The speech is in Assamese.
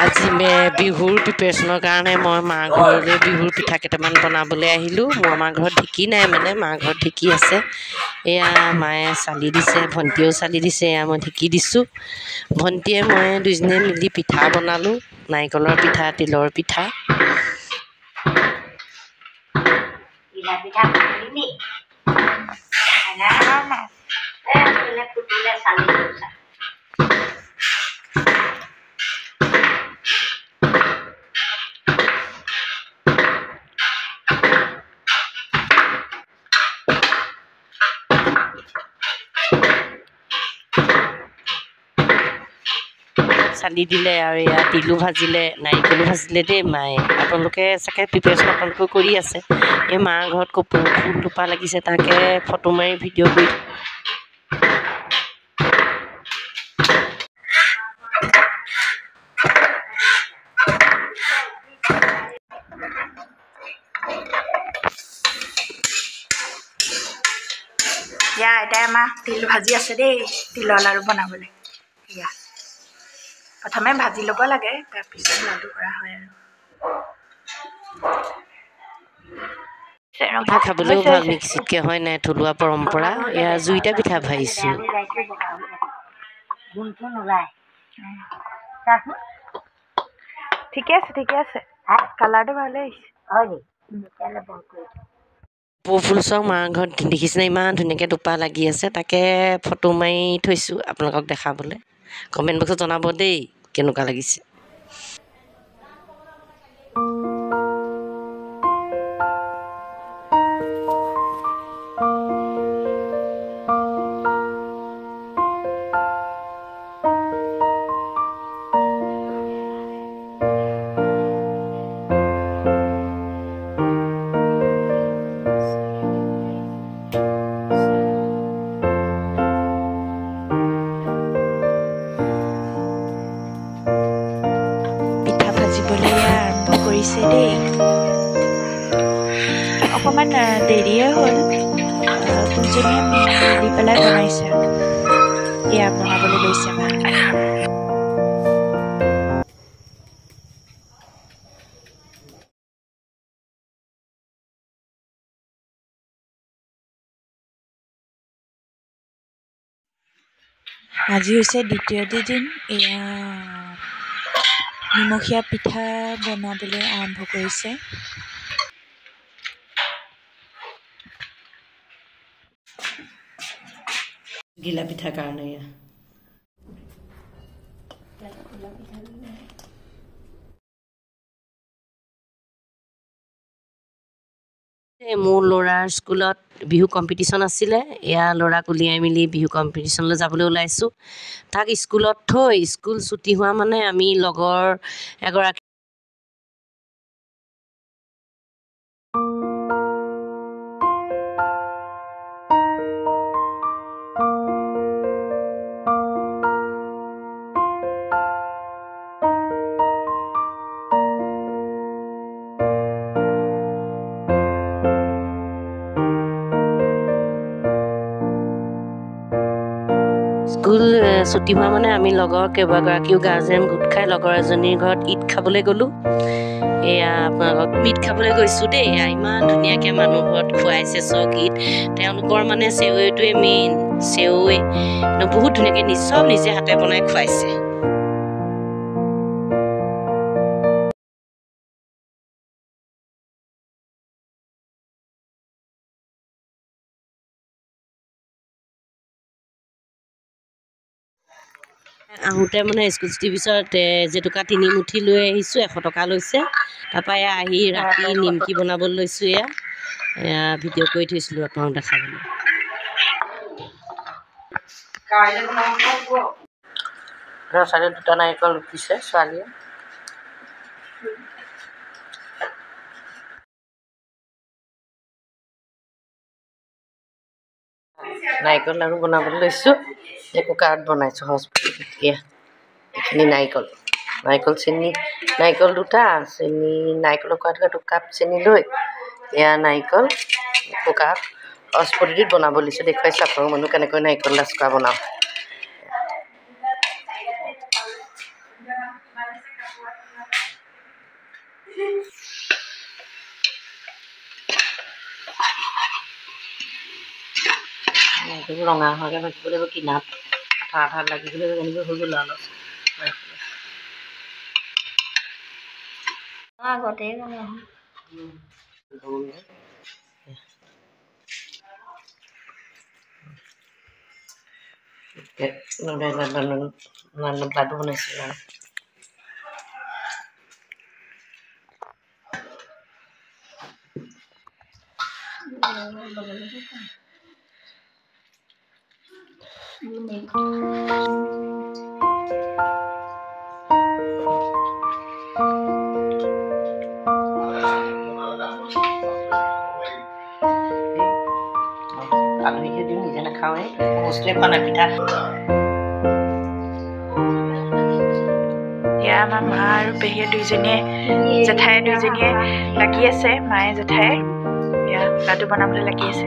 আজি বিহুৰ প্ৰিপেৰেশ্যনৰ কাৰণে মই মাৰ ঘৰলৈ বিহুৰ পিঠা কেইটামান বনাবলৈ আহিলোঁ। মোৰ আমাৰ ঘৰত ঢেঁকী নাই, মানে মাৰ ঘৰত ঢেঁকী আছে। এয়া মায়ে চালি দিছে, ভণ্টিয়েও চালি দিছে, এয়া মই ঢেঁকী দিছোঁ। ভণ্টিয়ে মই দুইজনীয়ে মিলি পিঠা বনালোঁ, নাৰিকলৰ পিঠা, তিলৰ পিঠা। চালি দিলে আৰু এয়া তিলো ভাজিলে, নাৰিকলো ভাজিলে দেই মায়ে। আপোনালোকে চাগে প্ৰিপেৰেশ্যন আপোনালোকেও কৰি আছে। এই মাৰ ঘৰত কপৌ ফুল থোপা লাগিছে, তাকে ফটো মাৰি ভিডিঅ' কৰি ইয়া এতিয়া আমাৰ তিল ভাজি আছে দেই, তিলৰ লাড়ু বনাবলৈ। ইয়া প্ৰথমে ভাজি ল'ব লাগে, তাৰপিছত লাডু কৰা হয় আৰু। পিঠা খাবলৈও ভাল মিক্সিতকৈ, হয় নাই? থলুৱা পৰম্পৰা। এয়া জুইতে পিঠা ভাজিছোঁ। ঠিকে আছে, ঠিকে আছে, কালাৰটো ভালেই আহিছে। কপৌ ফুল চাওক, মাৰ ঘৰত দেখিছেনে ইমান ধুনীয়াকৈ টোপা লাগি আছে। তাকে ফটো মাৰি থৈছোঁ আপোনালোকক দেখাবলৈ। কমেণ্ট বক্সত জনাব দেই কেনেকুৱা লাগিছে। ভাজিবলৈ আৰম্ভ কৰিছে দেই। অকণমান দেৰিয়ে হ'ল, কোনজনীয়ে মিলি পেলাই বনাইছে। এয়া বনাবলৈ লৈছে মা। আজি হৈছে দ্বিতীয় দিন। এয়া নিমখীয়া পিঠা বনাবলৈ আৰম্ভ কৰিছে। ঘিলা পিঠাৰ কাৰণে এয়া মোৰ ল'ৰাৰ স্কুলত বিহু কম্পিটিশ্যন আছিলে। এয়া ল'ৰাক উলিয়াই মেলি বিহু কম্পিটিশ্যনলৈ যাবলৈ ওলাইছোঁ। তাক স্কুলত থৈ স্কুল ছুটি হোৱা মানে আমি লগৰ এগৰাকী স্কুল ছুটি হোৱা মানে আমি লগৰ কেইবাগৰাকীও গাৰ্জেন গোট খাই লগৰ এজনীৰ ঘৰত ঈদ খাবলৈ গ'লোঁ। এয়া আপোনালোকক ঈদ খাবলৈ গৈছোঁ দেই। এয়া ইমান ধুনীয়াকৈ মানুহ ঘৰত খুৱাইছে চক ঈদ। তেওঁলোকৰ মানে চেৱৈটোৱে মেইন, চেৱৈ বহুত ধুনীয়াকৈ চব নিজে হাতে বনাই খুৱাইছে। আহোঁতে মানে স্কুল ছুটিৰ পিছত জেতুকা 3 মুঠি লৈ আহিছোঁ, 100 টকা লৈছে। তাৰপৰা এয়া আহি ৰাতি নিমকি বনাবলৈ লৈছোঁ। এয়া ভিডিঅ' কৰি থৈছিলোঁ আপোনালোকক দেখাবলৈ। চাইডে 2টা নাৰিকল ৰুকিছে ছোৱালীয়ে। নাৰিকল লাড়ু বনাবলৈ লৈছোঁ। এই কুকাৰত বনাইছোঁ সহজ। এয়া এইখিনি নাৰিকল, চেনি, নাৰিকল 2টা, চেনি নাৰিকলৰ কোৱাটোকে 2 কাপ চেনি লৈ এয়া নাৰিকল কুকাৰত সহজ পদ্ধতিত বনাব লৈছোঁ। দেখুৱাইছোঁ আপোনালোক মানুহ কেনেকৈ নাৰিকল লাচকা বনাওঁ। ৰঙা হোৱাকৈ ভাজিব লাগিব, কিনাত আঠা আঠা লাগিবলৈ যেনিবা হৈ গ'ল অলপ আগতে লাডু বনাইছিলোঁ আৰু আলহীকে দিওঁ, নিজে নাখাওঁৱে, বস্তুৱে খোৱা নাই পিঠা। এতিয়া আমাৰ মা আৰু পেহীয়ে দুইজনীয়ে জেঠাই দুইজনীয়ে লাগি আছে, মায়ে জেঠায়ে এয়া লাডু বনাবলৈ লাগি আছে।